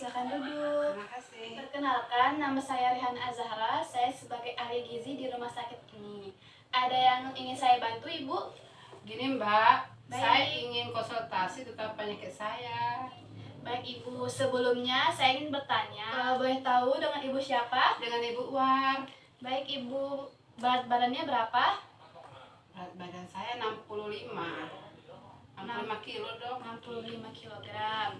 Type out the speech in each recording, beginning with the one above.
silakan duduk. Terima kasih. Perkenalkan, nama saya Rihan Azahra. Saya sebagai ahli gizi di rumah sakit ini. Ada yang ingin saya bantu, Ibu? Gini Mbak, Baik. saya ingin konsultasi tentang penyakit saya. Baik Ibu, sebelumnya saya ingin bertanya, boleh tahu dengan Ibu siapa? Dengan Ibu War. Baik Ibu, berat badannya berapa? Berat badan saya 65 kilo dok. 65 kilogram.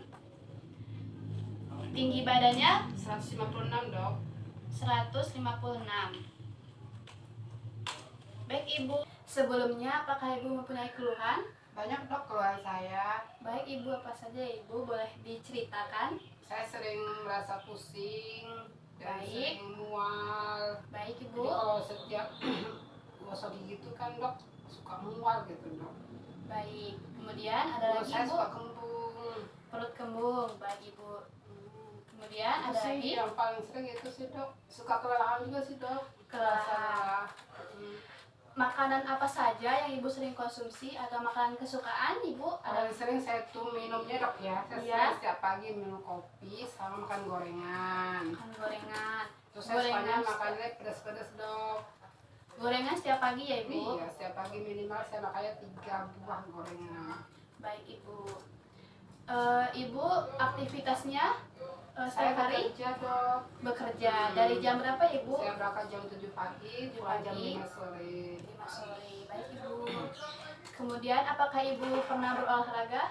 Tinggi badannya 156 dok. 156. Baik Ibu, sebelumnya apakah Ibu mempunyai keluhan? Banyak dok keluhan saya. Baik Ibu, apa saja Ibu? Boleh diceritakan? Saya sering merasa pusing dan Baik. sering mual. Baik Jadi Ibu. kalau setiap gosok gigi itu kan dok suka mual gitu dok. Baik. Kemudian ada Mulut lagi saya Ibu? suka kembung. Perut kembung. Baik Ibu. Kemudian Itu ada sih lagi? yang paling sering itu sih dok. Suka kelelahan juga sih dok. Kelelahan. Hmm. Makanan apa saja yang Ibu sering konsumsi atau makanan kesukaan Ibu? Paling sering saya tuh minumnya dok ya. Saya Iya. sering setiap pagi minum kopi sama makan gorengan. Makan gorengan. Terus saya sukanya makannya pedas-pedas dok. Gorengan setiap pagi ya Ibu? Iya, setiap pagi minimal saya makannya 3 buah gorengan. Baik Ibu. Ibu aktivitasnya Saya setiap hari bekerja dok. bekerja. Dari jam berapa Ibu? Saya berangkat jam 7 pagi, pulang jam pagi. 5 sore. 5 sore. Baik Ibu. Kemudian apakah Ibu pernah berolahraga?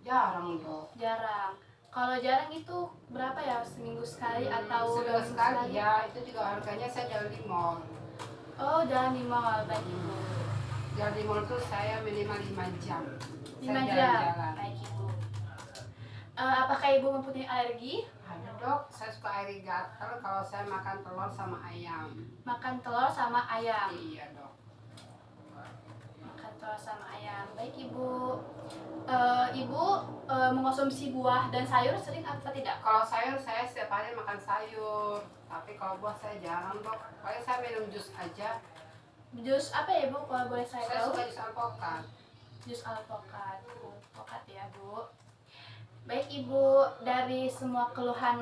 Jarang dok. Jarang. Kalau jarang itu berapa ya? Seminggu sekali atau Seminggu 2 minggu sekali ya, itu juga harganya saya jalan di mall. Oh, jalan di mall. Baik Ibu. Jalan di mall tuh saya minimal 5 jam. 5 Saya jam. jalan-jalan. Baik Ibu. Apakah Ibu mempunyai alergi? Ada dok, saya suka air gatal kalau saya makan telur sama ayam. Makan telur sama ayam. Iya dok. Makan telur sama ayam. Baik Ibu. Ibu mengonsumsi buah dan sayur sering atau tidak? Kalau sayur saya setiap hari makan sayur, tapi kalau buah saya jarang dok. Paling saya minum jus aja. Jus apa ya Ibu kalau boleh saya Saya tahu? suka jus alpukat. Jus alpukat. Alpukat ya Bu. Baik Ibu, dari semua keluhan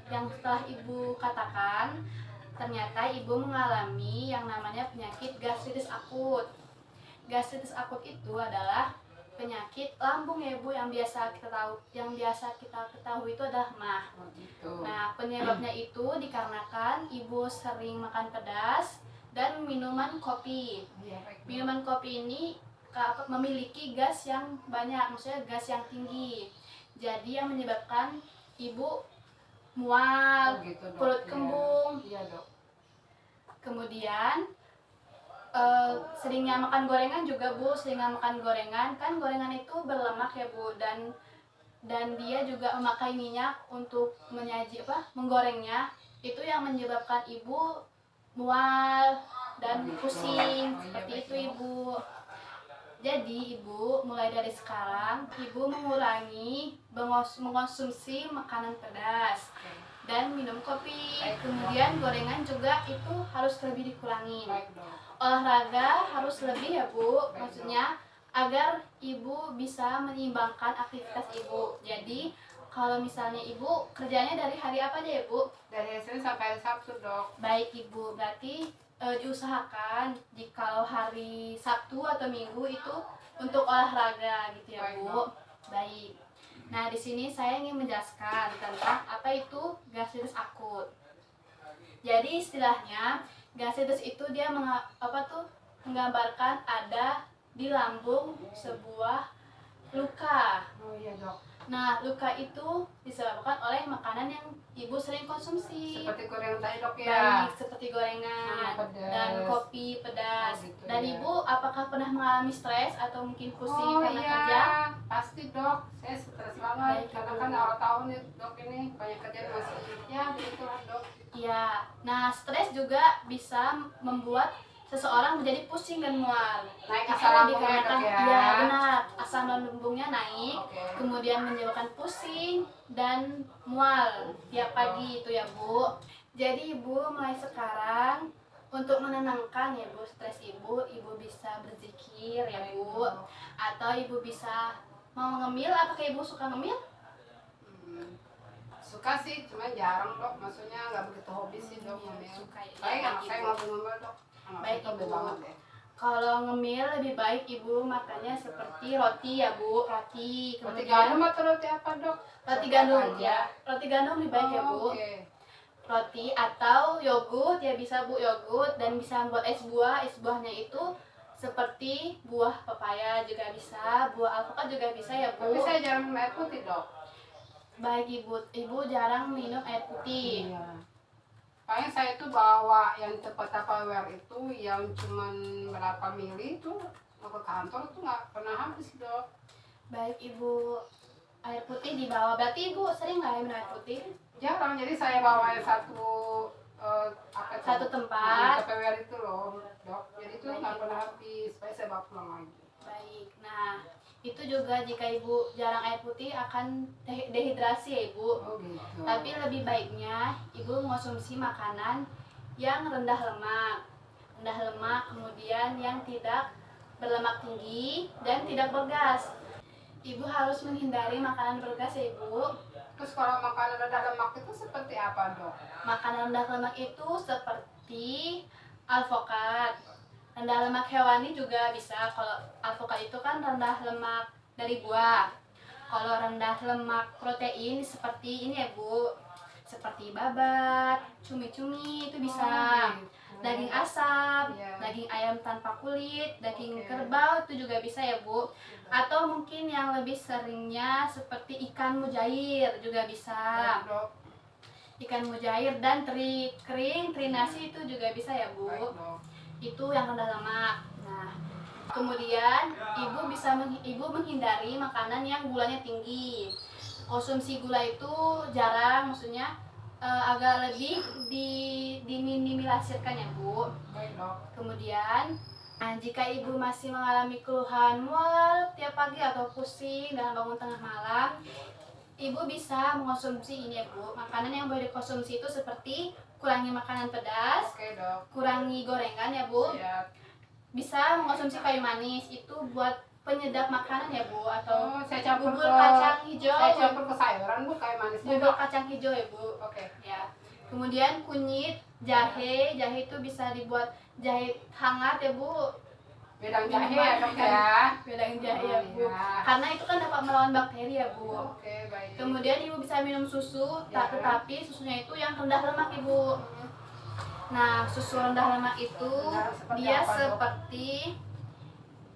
yang telah Ibu katakan, ternyata Ibu mengalami yang namanya penyakit gastritis akut. Gastritis akut itu adalah penyakit lambung ya Bu, yang biasa kita ketahui itu adalah MAH. Oh, gitu. Nah, penyebabnya itu dikarenakan Ibu sering makan pedas dan minuman kopi. Iya, baik, dok. Minuman kopi ini memiliki gas yang banyak, maksudnya gas yang tinggi. Jadi yang menyebabkan Ibu mual, Oh, gitu, dok. perut Iya. kembung. Iya dok. Kemudian seringnya makan gorengan juga Bu, seringnya makan gorengan, kan gorengan itu berlemak ya Bu, dan dia juga memakai minyak untuk menggorengnya, itu yang menyebabkan Ibu mual dan pusing. Seperti itu Ibu. Jadi Ibu mulai dari sekarang Ibu mengurangi mengonsumsi makanan pedas dan minum kopi. Kemudian gorengan juga itu harus lebih dikurangi. Baik dok. Olahraga harus lebih ya Bu, maksudnya agar Ibu bisa menyeimbangkan aktivitas Ibu. Jadi kalau misalnya Ibu kerjanya dari hari apa aja ya Bu? Dari Senin sampai hari Sabtu dok. Baik Ibu, berarti diusahakan jikalau hari Sabtu atau Minggu itu untuk olahraga gitu ya Baik, Bu. Dok. Baik. Nah, di sini saya ingin menjelaskan tentang apa itu gastritis akut. Jadi istilahnya gastritis itu dia menggambarkan ada di lambung sebuah luka. Oh iya dok. Nah, luka itu disebabkan oleh makanan yang Ibu sering konsumsi. Seperti gorengan tadi dok ya. Baik, seperti gorengan Sama pedas. dan kopi pedas. Oh, gitu, Dan ya. Ibu apakah pernah mengalami stres atau mungkin pusing Oh karena iya, kerja? pasti dok. Saya stres banget Baik, karena Ibu. kan awal tahun nih dok, ini banyak kerjaan masih ya begitulah dok. Iya. Nah, stres juga bisa membuat seseorang menjadi pusing dan mual. Naik Itu asam lambungnya, dikarenakan Dok, ya? iya benar, asam lambungnya naik, Oke. kemudian menyebabkan pusing dan mual tiap pagi itu ya Bu. Jadi Ibu mulai sekarang untuk menenangkan ya Bu stres Ibu bisa berzikir ya Bu, atau Ibu bisa mau ngemil. Apakah Ibu suka ngemil? suka sih, cuman jarang dok. Maksudnya nggak begitu hobi sih dok Iya, ngemil. suka ya. Paling anak Baik, saya Ibu. ngomel-ngomel dok. Anak Baik, saya hobi Ibu. banget deh. Kalau ngemil lebih baik ibu makannya seperti roti ya bu, roti. Roti Kemudian gandum atau roti apa dok? roti Roti gandum apa aja? ya, roti gandum lebih baik ya bu. Oke. Roti atau yogurt ya bisa bu, yogurt, dan bisa buat es buah. Es buahnya itu seperti buah pepaya juga bisa, buah alpukat juga bisa ya bu. Tapi saya jarang minum air putih dok. Baik ibu jarang minum air putih. Iya. Paling saya tuh bawa yang cepat Tupperware itu yang cuman berapa mili itu mau ke kantor tuh nggak pernah habis dok. Baik ibu, air putih dibawa. Berarti ibu sering nggak ya minum air putih? Jarang, jadi saya bawa yang satu apa itu? Satu tempat. Tupperware itu loh dok. Jadi itu Baik, nggak Ibu. pernah habis. Supaya saya bawa pulang lagi. Baik, nah itu juga jika ibu jarang air putih akan dehidrasi ya ibu. Oh gitu. Tapi lebih baiknya ibu mengonsumsi makanan yang rendah lemak, kemudian yang tidak berlemak tinggi dan tidak bergas. Ibu harus menghindari makanan bergas ya ibu. Terus kalau makanan rendah lemak itu seperti apa dok? Makanan rendah lemak itu seperti alpukat. Rendah lemak hewani juga bisa. Kalau alpukat itu kan rendah lemak dari buah. Kalau rendah lemak protein seperti ini ya bu, seperti babat, cumi-cumi itu bisa. Oh, gitu. Daging asap, Iya. daging ayam tanpa kulit, daging Oke. kerbau itu juga bisa ya bu. Atau mungkin yang lebih seringnya seperti ikan mujair juga bisa. Baik, dok. Ikan mujair dan teri kering, teri nasi itu juga bisa ya bu. Baik, dok. Itu yang rendah lemak. Nah, kemudian ibu menghindari makanan yang gulanya tinggi. Konsumsi gula itu jarang, maksudnya agak lebih diminimalisirkan ya bu. Baik, dok. Kemudian, nah, jika ibu masih mengalami keluhan mual tiap pagi atau pusing dan bangun tengah malam, ibu bisa mengonsumsi ini ya bu. Makanan yang boleh dikonsumsi itu seperti kurangi makanan pedas, Oke, dok. kurangi gorengan ya bu. Siap. Bisa mengonsumsi kayu manis, itu buat penyedap makanan ya bu. Atau Oh, saya campur bubur ke kacang hijau. Saya campur ke sayuran bu, kayak manisnya Bubur dok. kacang hijau ya bu. Oke. Ya. Kemudian kunyit, jahe itu bisa dibuat jahe hangat ya bu. Bedang jahe ya dok ya. Bedang jahe ya bu. Iya. Karena itu kan dapat melawan bakteri ya bu. Oke, baik. Kemudian ibu bisa minum susu, Ya. tetapi susunya itu yang rendah lemak ibu. Nah, susu rendah lemak itu Rendah seperti dia apa, Dok?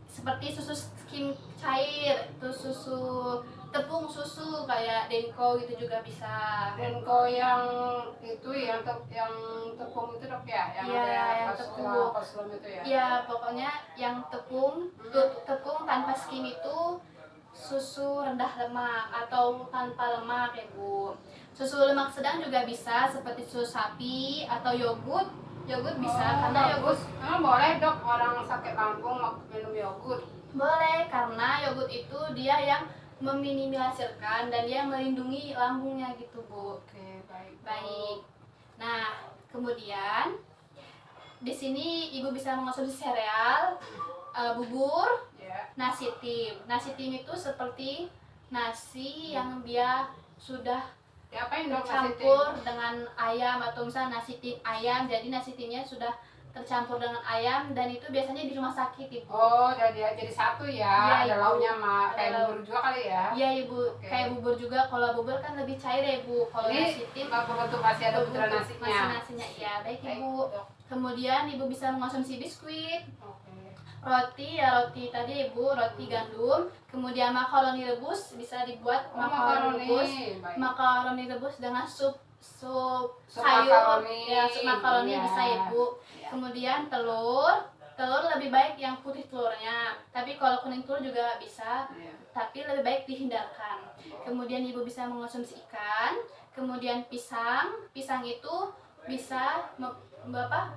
seperti susu skim cair, itu susu tepung susu kayak Denko gitu juga bisa. Denko yang itu yang tepung itu dok ya, yang Iya, ada yang tepung. koslum itu ya. Ya, pokoknya yang tepung, tepung tanpa skim itu susu rendah lemak atau tanpa lemak ya bu. Susu lemak sedang juga bisa seperti susu sapi atau yogurt. Yogurt bisa karena yogurt Emang boleh dok orang sakit lambung minum yogurt? boleh karena yogurt itu dia yang meminimalisirkan dan dia melindungi lambungnya gitu bu. Oke, baik. Baik. Nah, kemudian di sini ibu bisa mengonsumsi sereal, bubur, Ya. nasi tim. Nasi tim itu seperti nasi yang dia sudah Diapain dok nasi tercampur tim? dengan ayam atau misalnya nasi tim ayam. Jadi nasi timnya sudah tercampur dengan ayam dan itu biasanya di rumah sakit ibu. Oh, jadi satu ya. Iya, Ada Ibu. lauknya sama Ada kayak lauk. bubur juga kali ya. Iya ibu, Oke. kayak bubur juga. Kalau bubur kan lebih cair ya ibu. Kalau nasi Ini tim bentuk masih ada butiran berbentuk nasinya. masih nasinya. Iya, baik Baik, ibu. dok. Kemudian ibu bisa mengonsumsi biskuit, Oke. roti ya roti tadi ibu, roti gandum. Kemudian makaroni rebus bisa dibuat Oh, makaroni rebus. Baik. Makaroni rebus dengan sup Sup sayur makaroni. ya, sup makaroni Iya. bisa ibu. Iya. Kemudian telur lebih baik yang putih telurnya, tapi kalau kuning telur juga bisa, Iya. tapi lebih baik dihindarkan. Kemudian ibu bisa mengonsumsi ikan. Kemudian pisang itu bisa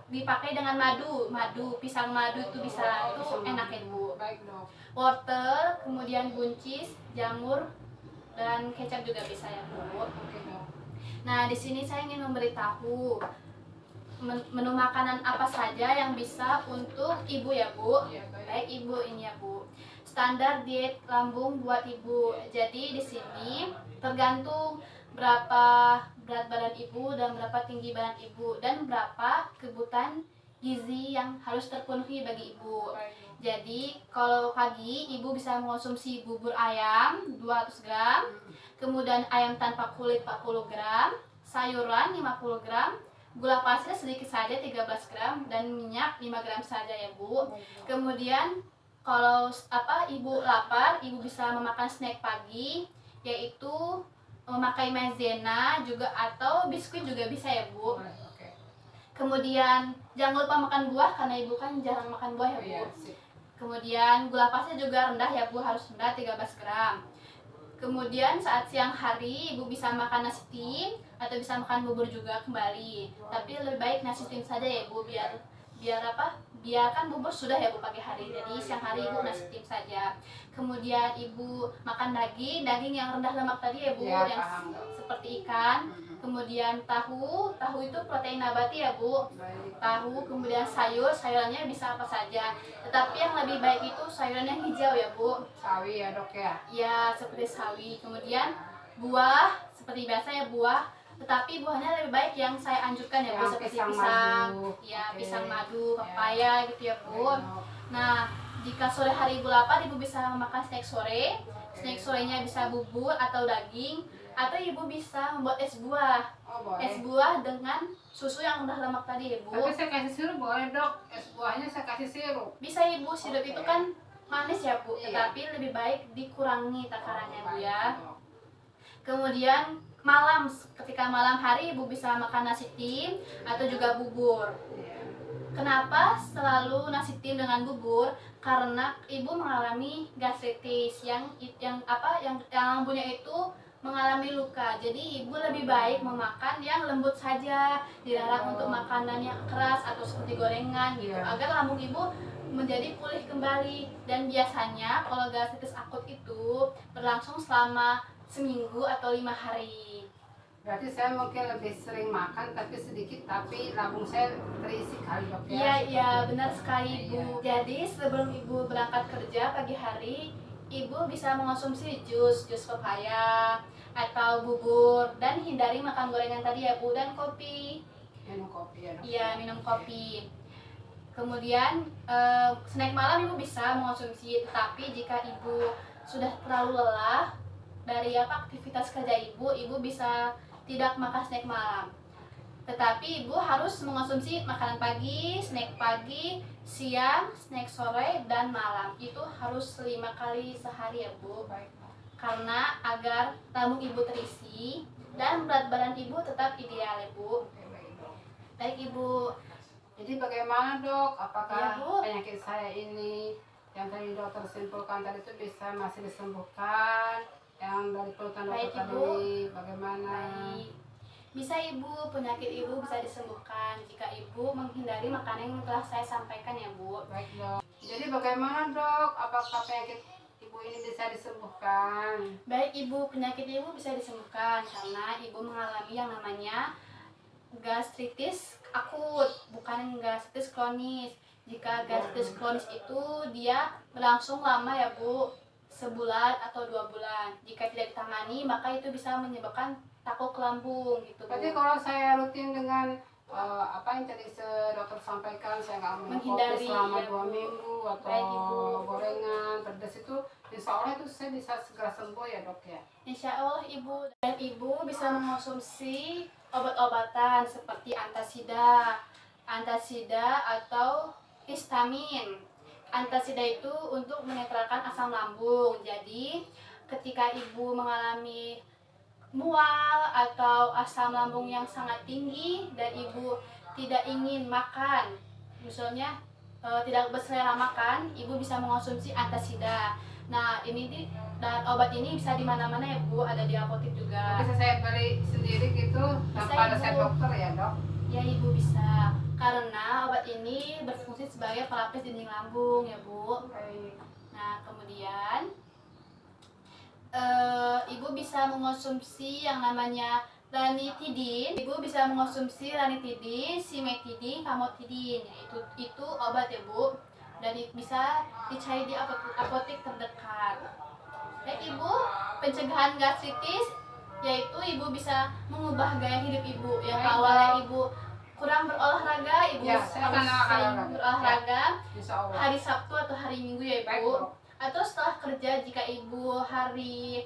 dipakai dengan madu, pisang madu itu bisa, itu Bisa enak makan. ibu. Baik dok. Wortel, kemudian buncis, jamur, dan kecap juga bisa ya bu. Oke dok. Nah, di sini saya ingin memberitahu menu makanan apa saja yang bisa untuk ibu ya bu. Iya, baik. Baik ibu, ini ya bu. Standar diet lambung buat ibu. Jadi di sini tergantung berapa berat badan ibu dan berapa tinggi badan ibu dan berapa kebutuhan gizi yang harus terpenuhi bagi ibu. Jadi kalau pagi ibu bisa mengonsumsi bubur ayam 200 gram, kemudian ayam tanpa kulit 40 gram, sayuran 50 gram, gula pasir sedikit saja 13 gram dan minyak 5 gram saja ya Bu. Kemudian kalau ibu lapar, ibu bisa memakan snack pagi yaitu memakai maizena juga atau biskuit juga bisa ya Bu. Kemudian jangan lupa makan buah karena ibu kan jarang makan buah ya Bu. Kemudian gula pasir juga rendah ya Bu, harus rendah 13 gram. Kemudian saat siang hari ibu bisa makan nasi tim atau bisa makan bubur juga kembali. Tapi lebih baik nasi tim saja ya Bu, biar kan bubur sudah ya Bu pagi hari. Jadi siang hari ibu nasi tim saja. Kemudian ibu makan daging yang rendah lemak tadi ya Bu, Ya, yang seperti ikan. Kemudian tahu itu protein nabati ya Bu. Tahu, kemudian sayurannya bisa apa saja. Tetapi yang lebih baik itu sayuran yang hijau ya Bu. Sawi ya Dok ya? Ya, seperti sawi. Kemudian buah, seperti biasa ya buah. Tetapi buahnya lebih baik yang saya anjurkan ya Bu, Yang seperti pisang pisang, madu. ya Oke. pisang madu, papaya gitu ya Bu. Baik, Dok. Nah, jika sore hari ibu lapar, ibu bisa makan snack sore. Snack sorenya bisa bubur atau daging, atau ibu bisa membuat es buah. Oh, boleh. Es buah dengan susu yang rendah lemak tadi ya Bu. Tapi saya kasih sirup boleh Dok? Es buahnya saya kasih sirup. Bisa ibu, sirup itu kan manis ya Bu, Iya. tetapi lebih baik dikurangi takarannya Bu Baik, ya. Dok. Kemudian ketika malam hari ibu bisa makan nasi tim atau juga bubur. Iya. Kenapa selalu nasi tim dengan bubur? Karena ibu mengalami gastritis yang lambungnya itu mengalami luka. Jadi ibu lebih baik memakan yang lembut saja, dilarang untuk makanan yang keras atau seperti gorengan gitu, Iya. agar lambung ibu menjadi pulih kembali. Dan biasanya kalau gastritis akut itu berlangsung selama seminggu atau 5 hari. Berarti saya mungkin lebih sering makan tapi sedikit, tapi lambung saya terisi kali Dok ya? Iya, iya, Seperti benar itu. sekali Iya. Ibu. Jadi sebelum Ibu berangkat kerja pagi hari, Ibu bisa mengonsumsi jus pepaya atau bubur dan hindari makan gorengan tadi ya Bu, dan kopi. Minum kopi ya Dok? Iya, minum kopi. Kemudian snack malam Ibu bisa mengonsumsi, tetapi jika Ibu sudah terlalu lelah dari aktivitas kerja Ibu bisa tidak makan snack malam. Tetapi ibu harus mengonsumsi makanan pagi, snack pagi, siang, snack sore, dan malam. Itu harus 5 kali sehari ya Bu. Baik. Karena agar lambung ibu terisi dan berat badan ibu tetap ideal ya Bu. Oke, baik Dok. Baik Ibu. Jadi bagaimana Dok? Apakah Ya, Bu. penyakit saya ini yang tadi dokter simpulkan tadi itu bisa masih disembuhkan? Yang dari pelutan Baik, dokter Ibu. tadi bagaimana? Baik. Bisa Ibu, penyakit Ibu bisa disembuhkan jika Ibu menghindari makanan yang telah saya sampaikan ya Bu. Baik Dok. Jadi bagaimana Dok? Apakah penyakit ibu ini bisa disembuhkan? Baik Ibu, penyakit Ibu bisa disembuhkan karena Ibu mengalami yang namanya gastritis akut, bukan gastritis kronis. Jika gastritis kronis itu dia berlangsung lama ya Bu, sebulan atau 2 bulan. Jika tidak ditangani maka itu bisa menyebabkan takut lambung gitu Bu. Berarti kalau saya rutin dengan apa yang tadi dokter sampaikan, saya nggak minum kopi Menghindari, selama ya, 2 Bu. minggu atau Baik, Ibu. gorengan, pedas itu, insya Allah itu saya bisa segera sembuh ya Dok ya? Insya Allah Ibu, dan Ibu bisa mengonsumsi obat-obatan seperti antasida atau histamin. Antasida itu untuk menetralkan asam lambung. Jadi ketika Ibu mengalami mual atau asam lambung yang sangat tinggi dan Ibu tidak ingin makan, misalnya tidak berselera makan, Ibu bisa mengonsumsi antasida. Nah, dan obat ini bisa di mana-mana ya Bu, ada di apotek juga. Bisa saya beli sendiri gitu tanpa resep Ibu. dokter ya Dok? Ya Ibu bisa, karena obat ini berfungsi sebagai pelapis dinding lambung ya Bu. Baik. Nah, kemudian Ibu bisa mengonsumsi yang namanya ranitidin. Ibu bisa mengonsumsi ranitidin, simetidin, famotidin. Itu obat ya Bu. Dan bisa dicari di apotek terdekat. Baik Ibu, pencegahan gastritis yaitu ibu bisa mengubah gaya hidup ibu yang Baik, awalnya Dok. ibu kurang berolahraga, ibu Ya, saya akan harus sering olahraga. berolahraga Insya Allah. hari Sabtu atau hari Minggu ya Baik, ibu. Dok. Atau setelah kerja jika ibu hari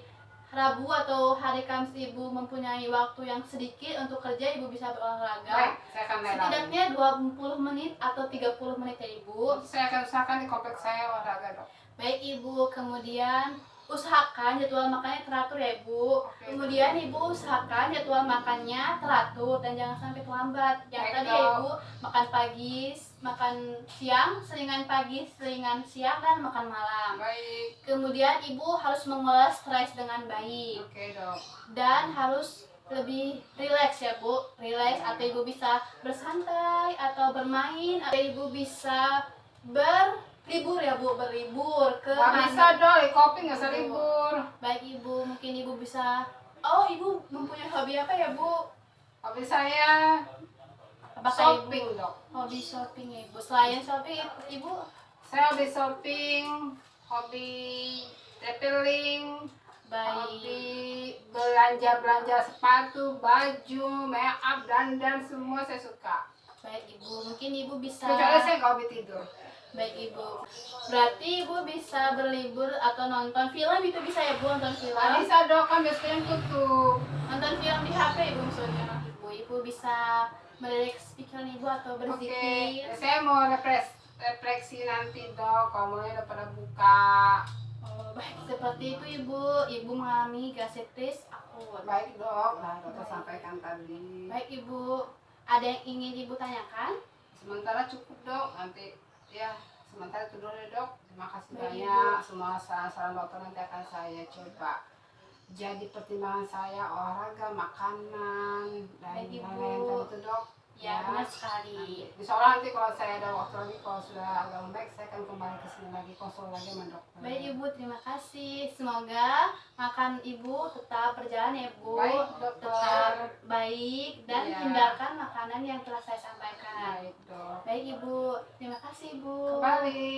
Rabu atau hari Kamis ibu mempunyai waktu yang sedikit untuk kerja, ibu bisa berolahraga. Baik, saya akan lari. Setidaknya 20 menit atau 30 menit ya ibu. Saya akan usahakan di kompleks saya olahraga, Dok. Baik ibu, kemudian usahakan jadwal makannya teratur ya ibu. Oke. Kemudian ibu usahakan jadwal makannya teratur dan jangan sampai terlambat. Yang Baik, tadi ya Dok. ibu, makan pagi, makan siang, selingan pagi, selingan siang, dan makan malam. Baik. Kemudian ibu harus mengolah stres dengan baik Oke, Dok. dan harus lebih rileks ya bu, rileks, atau ibu bisa bersantai atau bermain, atau ibu bisa berlibur ya bu, berlibur ke Nggak bisa, Dok. Di kopi nggak usah libur. Baik ibu, mungkin ibu bisa, oh ibu mempunyai hobi apa ya bu? Hobi saya Apakah shopping, ibu Dok. hobi shopping ya ibu? Selain shopping ibu Saya hobi shopping, hobi traveling, baik. hobi belanja sepatu, baju, make up, dandan, semua saya suka. Baik ibu, mungkin ibu bisa. Kecuali saya nggak hobi tidur. Baik ibu, berarti ibu bisa berlibur atau nonton film, itu bisa ya bu, nonton film. Nggak bisa, Dok, kan biasanya tutup. Nonton film di HP ibu maksudnya. Ibu bisa merelaks pikiran ibu atau Oke, berzikir. saya mau refleksi nanti, Dok. Kalau mulai udah pada buka. Oh, baik, seperti itu ibu. Ibu mengalami gastritis akut. Baik, Dok. Nah, dokter sampaikan tadi. Baik ibu, ada yang ingin ibu tanyakan? Sementara cukup, Dok. Nanti ya sementara itu dulu ya, Dok. Terima kasih Baik, banyak. Semua saran-saran dokter nanti akan saya coba jadi pertimbangan saya, olahraga, makanan, dan Baik, Ibu. lain-lain tadi itu, Dok. Ya, benar sekali. Insya Allah nanti kalau saya ada waktu lagi, kalau sudah agak membaik, saya akan kembali ke sini lagi, konsul lagi sama dokter. Baik ibu, terima kasih. Semoga makan ibu tetap berjalan ya bu. Baik, dokter. Tetap baik dan Iya. hindarkan makanan yang telah saya sampaikan. Baik, Dok. Baik ibu, terima kasih ibu. Kembali.